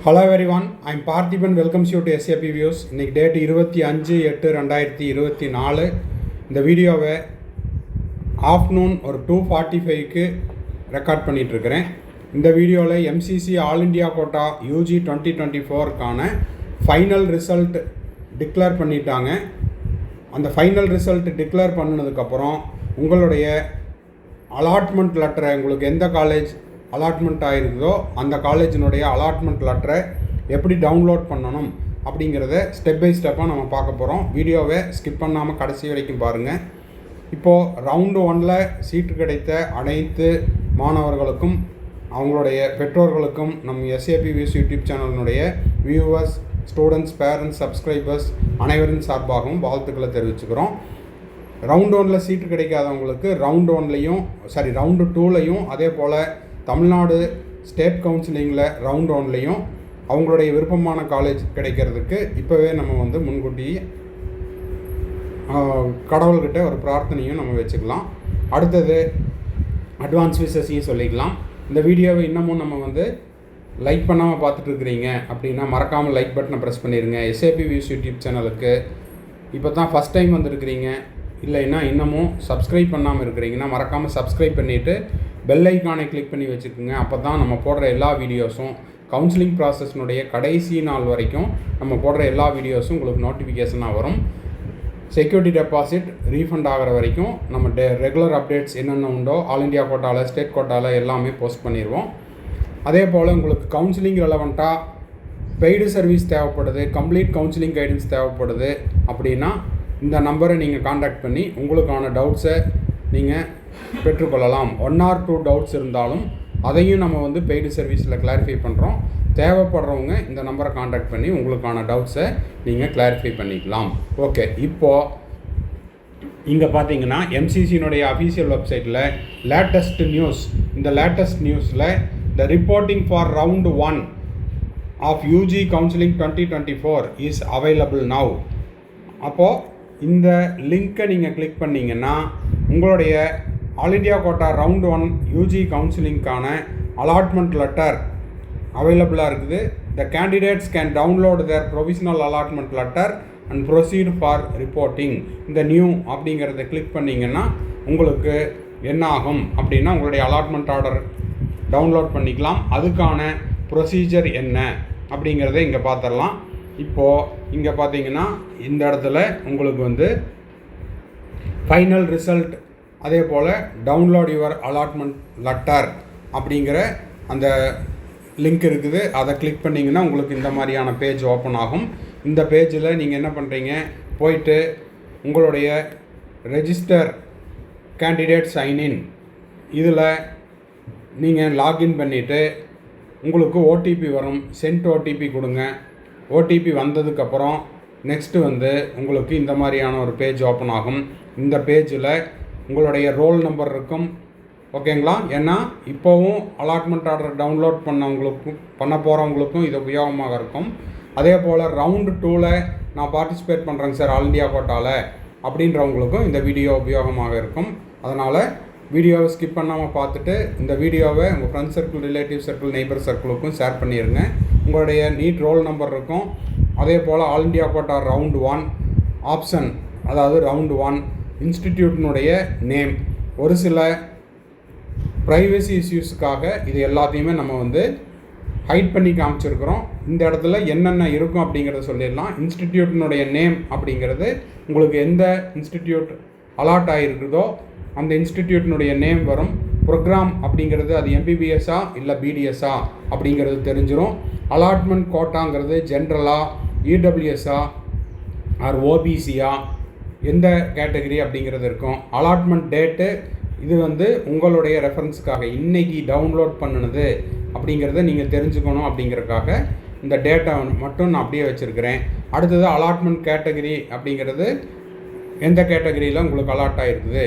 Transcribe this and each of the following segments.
Hello everyone, I am Parthiban welcomes you to SAP Views. இன்னைக்கு date 25/8/2024. இந்த வீடியோவை afternoon ஒரு 2:45க்கு ரெக்கார்ட் பண்ணிகிட்ருக்கிறேன். இந்த வீடியோவில் MCC all India quota UG 2024க்கான ஃபைனல் ரிசல்ட் டிக்ளேர் பண்ணிட்டாங்க. அந்த ஃபைனல் ரிசல்ட் டிக்ளேர் பண்ணினதுக்கப்புறம் உங்களுடைய அலாட்மெண்ட் லெட்டரை உங்களுக்கு எந்த காலேஜ் அலாட்மெண்ட் ஆகிருக்குதோ அந்த காலேஜினுடைய அலாட்மெண்ட் லெட்டரை எப்படி டவுன்லோட் பண்ணணும் அப்படிங்கிறத ஸ்டெப் பை ஸ்டெப்பாக நம்ம பார்க்க போகிறோம். வீடியோவை ஸ்கிப் பண்ணாமல் கடைசி வரைக்கும் பாருங்கள். இப்போது ரவுண்டு 1ல் சீட்டு கிடைத்த அனைத்து மாணவர்களுக்கும் அவங்களுடைய பெற்றோர்களுக்கும் நம்ம SAP வியூஸ் யூடியூப் சேனலினுடைய வியூவர்ஸ், ஸ்டூடெண்ட்ஸ், பேரண்ட்ஸ், சப்ஸ்கிரைபர்ஸ் அனைவரின் சார்பாகவும் வாழ்த்துக்களை தெரிவிச்சுக்கிறோம். ரவுண்டு 1ல் சீட்டு கிடைக்காதவங்களுக்கு ரவுண்டு 2லையும் அதே போல் தமிழ்நாடு ஸ்டேட் கவுன்சிலிங்கில் ரவுண்டு 1லையும் அவங்களுடைய விருப்பமான காலேஜ் கிடைக்கிறதுக்கு இப்போவே நம்ம முன்கூட்டி கடவுள்கிட்ட ஒரு பிரார்த்தனையும் நம்ம வச்சுக்கலாம். அடுத்தது அட்வான்ஸ் விஷஸையும் சொல்லிக்கலாம். இந்த வீடியோவை இன்னமும் நம்ம லைக் பண்ணாமல் பார்த்துட்ருக்குறீங்க அப்படின்னா மறக்காமல் லைக் பட்டனை ப்ரெஸ் பண்ணிடுங்க. SAP வியூஸ் யூடியூப் சேனலுக்கு இப்போ தான் ஃபஸ்ட் டைம் வந்திருக்கிறீங்க, இல்லைன்னா இன்னமும் சப்ஸ்கிரைப் பண்ணாமல் இருக்கிறீங்கன்னா மறக்காமல் சப்ஸ்கிரைப் பண்ணிவிட்டு பெல் ஐக்கானை கிளிக் பண்ணி வச்சுக்கோங்க. அப்போ தான் நம்ம போடுற எல்லா வீடியோஸும் கவுன்சிலிங் ப்ராசஸ்னுடைய கடைசி நாள் வரைக்கும் நம்ம போடுற எல்லா வீடியோஸும் உங்களுக்கு நோட்டிஃபிகேஷனாக வரும். செக்யூரிட்டி டெபாசிட் ரீஃபண்ட் ஆகிற வரைக்கும் நம்ம ரெகுலர் அப்டேட்ஸ் என்னென்ன உண்டோ ஆல் இண்டியா கோட்டாவில், ஸ்டேட் கோட்டாவில் எல்லாமே போஸ்ட் பண்ணிடுவோம். அதே போல் உங்களுக்கு கவுன்சிலிங் ரெலவெண்ட்டாக பெய்டு சர்வீஸ் தேவைப்படுது, கம்ப்ளீட் கவுன்சிலிங் கைடன்ஸ் தேவைப்படுது அப்படின்னா இந்த நம்பரை நீங்கள் காண்டாக்ட் பண்ணி உங்களுக்கான டவுட்ஸை நீங்கள் பெற்றுக்கொள்ளலாம். 1 or 2 டவுட்ஸ் இருந்தாலும் அதையும் நம்ம பெய்டு சர்வீஸில் கிளாரிஃபை பண்ணுறோம். தேவைப்படுறவங்க இந்த நம்பரை காண்டாக்ட் பண்ணி உங்களுக்கான டவுட்ஸை நீங்கள் கிளாரிஃபை பண்ணிக்கலாம். ஓகே, இப்போது இங்கே பார்த்தீங்கன்னா MCCனுடைய அஃபீஷியல் வெப்சைட்டில் லேட்டஸ்ட் நியூஸ், இந்த லேட்டஸ்ட் நியூஸில் the reporting for round 1 of UG counselling 2024 is available now. அப்போது இந்த லிங்க்கை நீங்கள் கிளிக் பண்ணிங்கன்னா உங்களுடைய all India quota round 1 UG கவுன்சிலிங்க்கான அலாட்மெண்ட் லெட்டர் அவைலபிளாக இருக்குது. The candidates can download their provisional allotment letter and proceed for reporting இந்த நியூ அப்படிங்கிறத கிளிக் பண்ணிங்கன்னா உங்களுக்கு என்ன ஆகும் அப்படின்னா உங்களுடைய அலாட்மெண்ட் ஆர்டர் டவுன்லோட் பண்ணிக்கலாம். அதுக்கான ப்ரொசீஜர் என்ன அப்படிங்கிறத இங்கே பார்த்துடலாம். இப்போது இங்கே பார்த்தீங்கன்னா இந்த இடத்துல உங்களுக்கு ஃபைனல் ரிசல்ட், அதே போல் டவுன்லோட் யுவர் அலாட்மெண்ட் லெட்டர் அப்படிங்கிற அந்த லிங்க் இருக்குது. அதை கிளிக் பண்ணிங்கன்னா உங்களுக்கு இந்த மாதிரியான பேஜ் ஓப்பன் ஆகும். இந்த பேஜில் நீங்கள் என்ன பண்ணுறீங்க, போயிட்டு உங்களுடைய ரெஜிஸ்டர் கேண்டிடேட் சைன்இன் இதில் நீங்கள் லாகின் பண்ணிவிட்டு உங்களுக்கு OTP வரும். சென்ட் OTP கொடுங்க. OTP வந்ததுக்கப்புறம் நெக்ஸ்ட்டு உங்களுக்கு இந்த மாதிரியான ஒரு பேஜ் ஓப்பன் ஆகும். இந்த பேஜில் உங்களுடைய ரோல் நம்பர் இருக்கும். ஓகேங்களா? ஏன்னா இப்போவும் அலாட்மெண்ட் ஆர்டர் டவுன்லோட் பண்ண போகிறவங்களுக்கும் இது உபயோகமாக இருக்கும். அதே போல் ரவுண்டு 2ல் நான் பார்ட்டிசிபேட் பண்ணுறேங்க சார் ஆல் இண்டியா கோட்டாவில் அப்படின்றவங்களுக்கும் இந்த வீடியோ உபயோகமாக இருக்கும். அதனால் வீடியோவை ஸ்கிப் பண்ணாமல் பார்த்துட்டு இந்த வீடியோவை உங்கள் friends circle, relative circle, neighbour சர்க்கிளுக்கும் ஷேர் பண்ணிடுங்க. உங்களுடைய நீட் ரோல் நம்பர் இருக்கும். அதே போல் all India quota round 1 option, அதாவது ரவுண்டு 1 இன்ஸ்டிடியூட்டினுடைய நேம், ஒரு சில ப்ரைவசி இஷ்யூஸுக்காக இது எல்லாத்தையுமே நம்ம ஹைட் பண்ணி காமிச்சிருக்கிறோம். இந்த இடத்துல என்னென்ன இருக்கும் அப்படிங்கிறத சொல்லிடலாம். இன்ஸ்டிடியூட்டினுடைய நேம் அப்படிங்கிறது உங்களுக்கு எந்த இன்ஸ்டிடியூட் அலாட் ஆகிருக்குதோ அந்த இன்ஸ்டிடியூட்டினுடைய நேம் வரும். ப்ரோக்ராம் அப்படிங்கிறது அது MBBSஆ இல்லை BDSஆ அப்படிங்கிறது தெரிஞ்சிடும். அலாட்மெண்ட் கோட்டாங்கிறது ஜென்ரலா, EWSஆ ஆர் OBCஆ, எந்த கேட்டகரி அப்படிங்கிறது இருக்கும். அலாட்மெண்ட் டேட்டு இது உங்களுடைய ரெஃபரன்ஸுக்காக இன்றைக்கி டவுன்லோட் பண்ணினது அப்படிங்கிறத நீங்கள் தெரிஞ்சுக்கணும் அப்படிங்கிறதுக்காக இந்த டேட்டா மட்டும் நான் அப்படியே வச்சுருக்கிறேன். அடுத்தது அலாட்மெண்ட் கேட்டகரி அப்படிங்கிறது எந்த கேட்டகரியில் உங்களுக்கு அலாட் ஆகிருக்குது.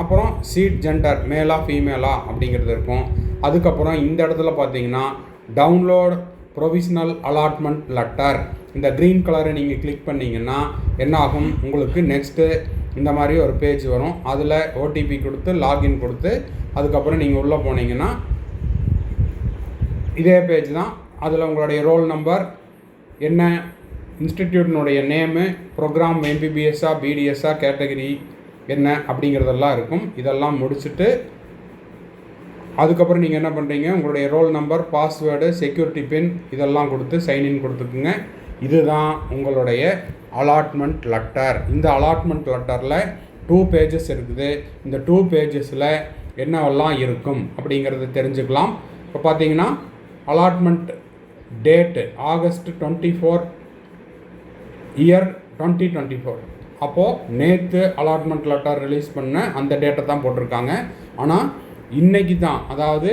அப்புறம் சீட் ஜெண்டர் மேலா ஃபீமேலா அப்படிங்கிறது இருக்கும். அதுக்கப்புறம் இந்த இடத்துல பார்த்தீங்கன்னா டவுன்லோட் ப்ரொவிஷனல் அலாட்மெண்ட் லெட்டர், இந்த க்ரீன் கலரை நீங்கள் கிளிக் பண்ணிங்கன்னா என்ன ஆகும், உங்களுக்கு நெக்ஸ்ட்டு இந்த மாதிரி ஒரு பேஜ் வரும். அதில் OTP கொடுத்து லாகின் கொடுத்து அதுக்கப்புறம் நீங்கள் உள்ளே போனீங்கன்னா இதே பேஜ் தான். அதில் உங்களுடைய ரோல் நம்பர் என்ன, இன்ஸ்டிடியூட்டினுடைய நேமு, ப்ரோக்ராம் MBBSஆ BDSஆ, கேட்டகரி என்ன அப்படிங்கிறதெல்லாம் இருக்கும். இதெல்லாம் முடிச்சுட்டு அதுக்கப்புறம் நீங்கள் என்ன பண்ணுறீங்க, உங்களுடைய ரோல் நம்பர், பாஸ்வேர்டு, செக்யூரிட்டி பின் இதெல்லாம் கொடுத்து சைன்இன் கொடுத்துக்குங்க. இதுதான் உங்களுடைய அலாட்மெண்ட் லெட்டர். இந்த அலாட்மெண்ட் லெட்டரில் 2 pages இருக்குது. இந்த 2 pagesல என்னவெல்லாம் இருக்கும் அப்படிங்கிறத தெரிஞ்சுக்கலாம். இப்போ பார்த்தீங்கன்னா அலாட்மெண்ட் டேட்டு August 24 year 2024. அப்போது நேற்று அலாட்மெண்ட் லெட்டர் ரிலீஸ் பண்ண அந்த டேட்டை தான் போட்டிருக்காங்க. ஆனால் இன்றைக்கி தான், அதாவது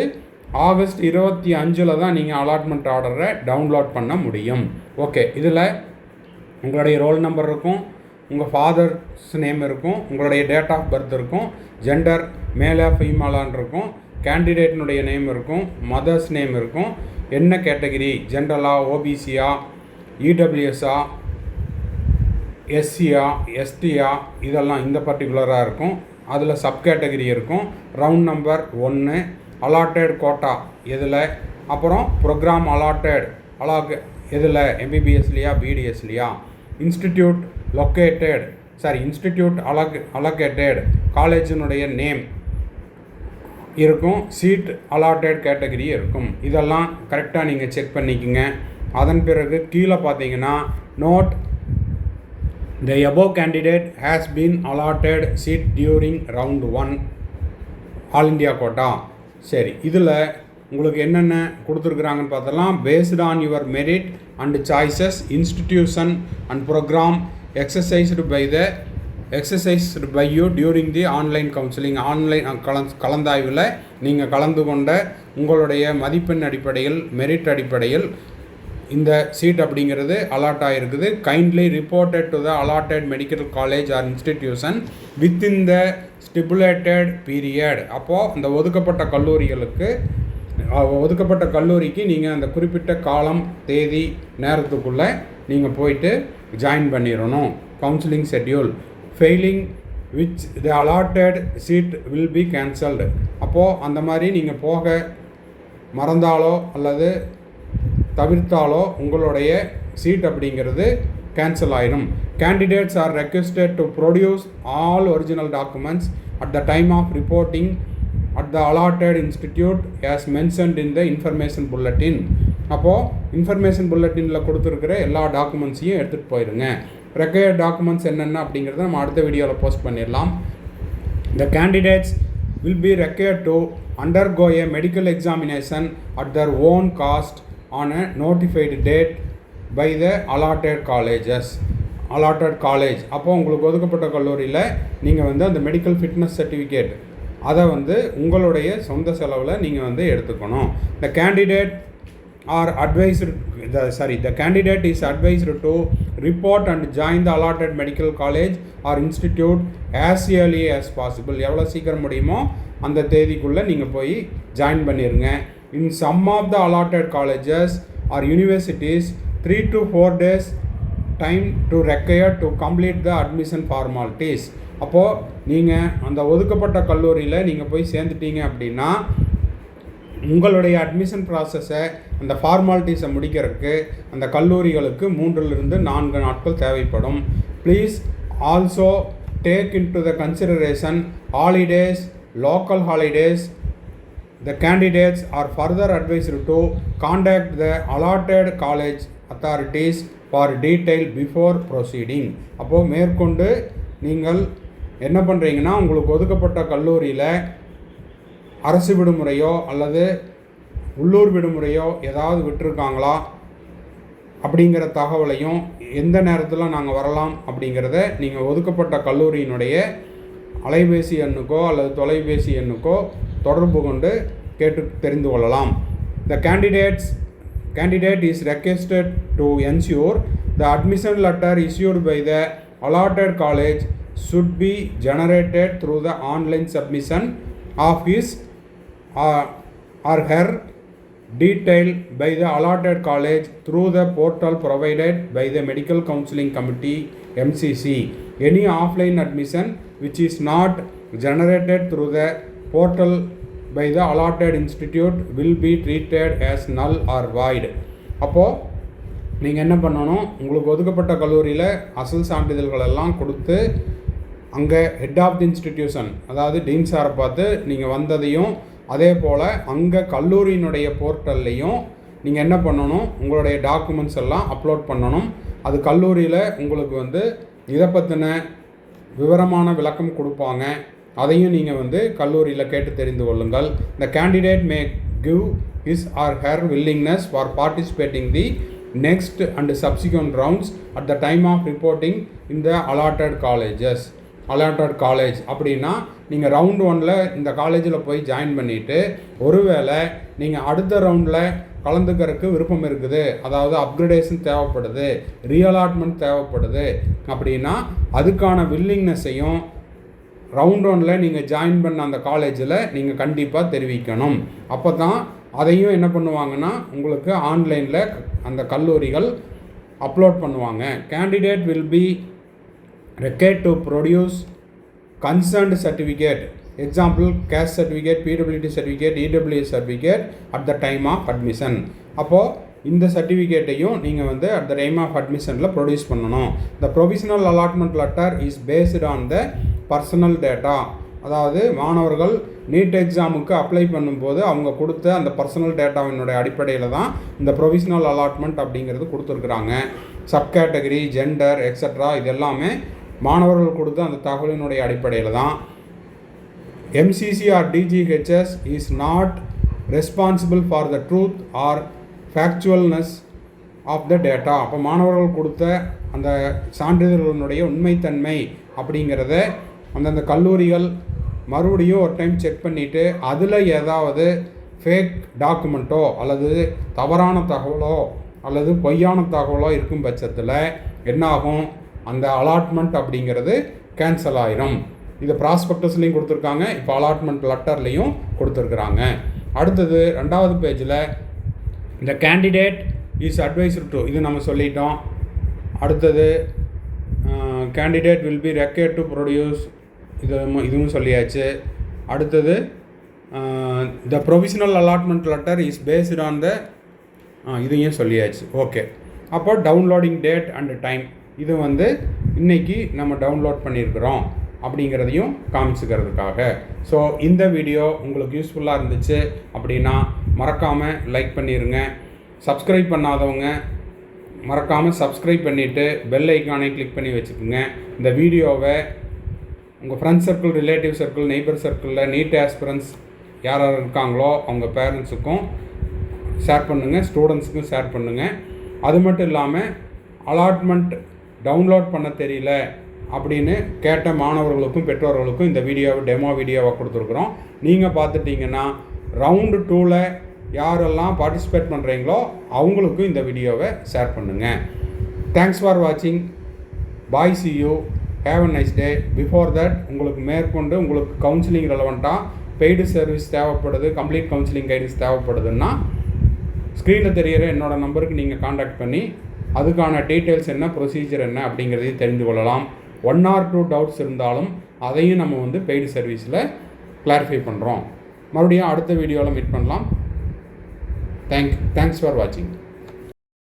August 25 தான் நீங்கள் அலாட்மெண்ட் ஆர்டரை டவுன்லோட் பண்ண முடியும். ஓகே, இதில் உங்களுடைய ரோல் நம்பர் இருக்கும், உங்கள் ஃபாதர்ஸ் நேம் இருக்கும், உங்களுடைய டேட் ஆஃப் பர்த் இருக்கும், ஜெண்டர் மேலே ஃபீமேலான் இருக்கும், கேண்டிடேட்னுடைய நேம் இருக்கும், மதர்ஸ் நேம் இருக்கும், என்ன கேட்டகிரி, ஜென்ரலா, ஓபிசியா, இடபிள்யூஎஸ்ஆ, எஸ்சியா, எஸ்டியா, இதெல்லாம் இந்த பர்டிகுலராக இருக்கும். அதில் சப் கேட்டகிரி இருக்கும். ரவுண்ட் நம்பர் 1, அலாட்டட் கோட்டா எதில், அப்புறம் ப்ரோக்ராம் அலாக் எதில், MBBSலையா BDSலையா, இன்ஸ்டிடியூட் லொக்கேட்டட், இன்ஸ்டிடியூட் அலோகேட்டட், காலேஜினுடைய நேம் இருக்கும், சீட் அலாட்டட் கேட்டகிரி இருக்கும். இதெல்லாம் கரெக்டாக நீங்கள் செக் பண்ணிக்கோங்க. அதன் பிறகு கீழே பார்த்தீங்கன்னா note the above candidate has been allotted seat during round 1 all India quota. சரி, இதில் உங்களுக்கு என்னென்ன கொடுத்துருக்குறாங்கன்னு பார்த்தலாம். Based on your merit and choices, institution and programme exercised by you during the online counselling. Online கலந்தாய்வில் நீங்கள் கலந்து கொண்ட உங்களுடைய மதிப்பெண் அடிப்படையில், மெரிட் அடிப்படையில் இந்த சீட் அப்படிங்கிறது அலாட் ஆகிருக்குது. Kindly reported to the allotted medical college or institution within the stipulated period. அப்போது அந்த ஒதுக்கப்பட்ட கல்லூரிக்கு நீங்கள் அந்த குறிப்பிட்ட காலம், தேதி, நேரத்துக்குள்ளே நீங்கள் போயிட்டு ஜாயின் பண்ணிடணும். Counselling schedule failing which the allotted seat will be cancelled. அப்போது அந்த மாதிரி நீங்கள் போக மறந்தாலோ அல்லது தவிர்த்தாலோ உங்களுடைய சீட் அப்படிங்கிறது கேன்சல் ஆயிடும். Candidates are requested to produce all original documents at the time of reporting at the allotted institute as mentioned in the information bulletin. அப்போது இன்ஃபர்மேஷன் புல்லட்டினில் கொடுத்துருக்கிற எல்லா டாக்குமெண்ட்ஸையும் எடுத்துகிட்டு போயிடுங்க. ரெக்வயர்ட் டாக்குமெண்ட்ஸ் என்னென்ன அப்படிங்கிறத நம்ம அடுத்த வீடியோவில் போஸ்ட் பண்ணிடலாம். The candidates will be required to undergo a medical examination at their own cost on a notified date by the allotted college. அப்போ உங்களுக்கு ஒதுக்கப்பட்ட கல்லூரியில் நீங்கள் வந்து அந்த மெடிக்கல் ஃபிட்னஸ் சர்டிஃபிகேட் அதை வந்து உங்களுடைய சொந்த செலவில் நீங்கள் எடுத்துக்கணும். The candidate is advised to report and join the allotted medical college or institute as early as possible. எவ்வளோ சீக்கிரம் முடியுமோ அந்த தேதிக்குள்ளே நீங்கள் போய் ஜாயின் பண்ணிடுங்க. In some of the allotted colleges or universities 3 to 4 days time to require to complete the admission formalities. அப்போது நீங்கள் அந்த ஒதுக்கப்பட்ட கல்லூரியில் நீங்கள் போய் சேர்ந்துட்டீங்க அப்படின்னா உங்களுடைய அட்மிஷன் ப்ராசஸை, அந்த ஃபார்மாலிட்டிஸை முடிக்கிறதுக்கு அந்த கல்லூரிகளுக்கு 3-4 நாட்கள் தேவைப்படும். Please also take in to the consideration holidays, local holidays. The candidates are further advised to contact the allotted college authorities for detail before proceeding. அப்போது மேற்கொண்டு நீங்கள் என்ன பண்ணுறீங்கன்னா, உங்களுக்கு ஒதுக்கப்பட்ட கல்லூரியில் அரசு விடுமுறையோ அல்லது உள்ளூர் விடுமுறையோ ஏதாவது விட்டுருக்காங்களா அப்படிங்கிற தகவலையும், எந்த நேரத்தில் நாங்கள் வரலாம் அப்படிங்கிறத நீங்கள் ஒதுக்கப்பட்ட கல்லூரியினுடைய அலைபேசி எண்ணுக்கோ அல்லது தொலைபேசி எண்ணுக்கோ தொடர்பு கொண்டு கேட்டு தெரிந்து கொள்ளலாம். The candidate is requested to ensure the admission letter issued by the allotted college should be generated through the online submission of his or her detail by the allotted college through the portal provided by the Medical Counseling Committee MCC. Any offline admission which is not generated through the portal by the allotted institute will be treated as null or void. அப்போது நீங்கள் என்ன பண்ணணும், உங்களுக்கு ஒதுக்கப்பட்ட கல்லூரியில் அசல் சான்றிதழ்கள் எல்லாம் கொடுத்து அங்கே ஹெட் ஆஃப் தி இன்ஸ்டிடியூஷன், அதாவது டீன் சாரை பார்த்து நீங்கள் வந்ததையும், அதே போல் அங்கே கல்லூரியினுடைய போர்ட்டல்லையும் நீங்கள் என்ன பண்ணணும், உங்களுடைய டாக்குமெண்ட்ஸ் எல்லாம் அப்லோட் பண்ணணும். அது கல்லூரியில் உங்களுக்கு வந்து இதை பற்றின விவரமான விளக்கம் கொடுப்பாங்க. அதையும் நீங்கள் வந்து கல்லூரியில் கேட்டு தெரிந்து கொள்ளுங்கள். The candidate May give his or her willingness for participating the next and subsequent rounds at the time of reporting in the allotted college அப்படின்னா நீங்கள் ரவுண்ட் 1ல் இந்த காலேஜில் போய் ஜாயின் பண்ணிவிட்டு, ஒருவேளை நீங்கள் அடுத்த ரவுண்டில் கலந்துக்கிறதுக்கு விருப்பம் இருக்குது, அதாவது அப்கிரேடேஷன் தேவைப்படுது, ரீஅலாட்மெண்ட் தேவைப்படுது அப்படின்னா அதுக்கான வில்லிங்னஸையும் ரவுண்ட் 1ல் நீங்கள் ஜாயின் பண்ண அந்த காலேஜில் நீங்கள் கண்டிப்பாக தெரிவிக்கணும். அப்போ தான் அதையும் என்ன பண்ணுவாங்கன்னா உங்களுக்கு ஆன்லைனில் அந்த கல்லூரிகள் அப்லோட் பண்ணுவாங்க. Candidate will B required to produce concerned certificate, example caste certificate, PWD certificate, EWS certificate at the time of admission. அப்போது இந்த சர்டிஃபிகேட்டையும் நீங்கள் வந்து அட் த டைம் ஆஃப் அட்மிஷனில் ப்ரொடியூஸ் பண்ணணும். The provisional allotment letter is based on the personal data. அதாவது மாணவர்கள் NEET எக்ஸாமுக்கு அப்ளை பண்ணும்போது அவங்க கொடுத்த அந்த பர்சனல் டேட்டாவினுடைய அடிப்படையில் தான் இந்த ப்ரொவிஷனல் அலாட்மெண்ட் அப்படிங்கிறது கொடுத்துருக்குறாங்க. சப் கேட்டகரி, ஜெண்டர் எக்ஸட்ரா இது எல்லாமே மாணவர்கள் கொடுத்த அந்த தகவலினுடைய அடிப்படையில் தான். MCC or DGHS is not responsible for the truth or factualness of the data. அப்போ மாணவர்கள் கொடுத்த அந்த சான்றிதழ்களினுடைய உண்மைத்தன்மை அப்படிங்கிறத அந்தந்த கல்லூரிகள் மறுபடியும் ஒரு டைம் செக் பண்ணிவிட்டு அதில் ஏதாவது ஃபேக் டாக்குமெண்ட்டோ அல்லது தவறான தகவலோ அல்லது பொய்யான தகவலோ இருக்கும் பட்சத்தில் என்னாகும், அந்த அலாட்மெண்ட் அப்படிங்கிறது கேன்சல் ஆயிரும். இது ப்ராஸ்பெக்டஸ்லையும் கொடுத்துருக்காங்க, இப்போ அலாட்மெண்ட் லெட்டர்லையும் கொடுத்துருக்குறாங்க. அடுத்தது 2வது பேஜில் இந்த கேண்டிடேட் இஸ் அட்வைஸ்டு டு, இது நம்ம சொல்லிட்டோம். அடுத்தது candidate will be required to produce, இதுவும் சொல்லியாச்சு. அடுத்தது the provisional allotment letter is based on the, இதையும் சொல்லியாச்சு. ஓகே, அப்போ டவுன்லோடிங் டேட் அண்ட் டைம், இது வந்து இன்றைக்கி நம்ம டவுன்லோட் பண்ணியிருக்கிறோம் அப்படிங்கிறதையும் காமிச்சுக்கிறதுக்காக. ஸோ இந்த வீடியோ உங்களுக்கு யூஸ்ஃபுல்லாக இருந்துச்சு அப்படின்னா மறக்காமல் லைக் பண்ணிடுங்க. சப்ஸ்கிரைப் பண்ணாதவங்க மறக்காமல் சப்ஸ்கிரைப் பண்ணிவிட்டு பெல் ஐக்கானை கிளிக் பண்ணி வச்சுக்கோங்க. இந்த வீடியோவை உங்கள் friends circle, relative circle, neighbour சர்க்கிளில் நீட் ஆஸ்பிரன்ஸ் யார் யார் இருக்காங்களோ அவங்க பேரண்ட்ஸுக்கும் ஷேர் பண்ணுங்கள், ஸ்டூடெண்ட்ஸுக்கும் ஷேர் பண்ணுங்கள். அது மட்டும் இல்லாமல் அலாட்மெண்ட் டவுன்லோட் பண்ண தெரியல அப்படின்னு கேட்ட மாணவர்களுக்கும் பெற்றோர்களுக்கும் இந்த வீடியோவை டெமோ வீடியோவாக கொடுத்துருக்குறோம். நீங்கள் பார்த்துட்டிங்கன்னா ரவுண்டு 2ல் யாரெல்லாம் பார்ட்டிசிபேட் பண்ணுறீங்களோ அவங்களுக்கும் இந்த வீடியோவை ஷேர் பண்ணுங்கள். தேங்க்ஸ் ஃபார் வாட்சிங். Bye, see you, have a nice day. Before that உங்களுக்கு மேற்கொண்டு உங்களுக்கு கவுன்சிலிங் ரெலவெண்ட்டாக பெய்டு சர்வீஸ் தேவைப்படுது, கம்ப்ளீட் கவுன்சிலிங் கைடன்ஸ் தேவைப்படுதுன்னா ஸ்க்ரீனில் தெரிகிற என்னோடய நம்பருக்கு நீங்கள் காண்டாக்ட் பண்ணி அதுக்கான டீட்டெயில்ஸ் என்ன, ப்ரொசீஜர் என்ன அப்படிங்கிறதையும் தெரிந்து கொள்ளலாம். 1 or 2 டவுட்ஸ் இருந்தாலும் அதையும் நம்ம வந்து பெய்டு சர்வீஸில் கிளாரிஃபை பண்ணுறோம். மறுபடியும் அடுத்த வீடியோவில் மீட் பண்ணலாம். தேங்க்ஸ் ஃபார் வாட்சிங்.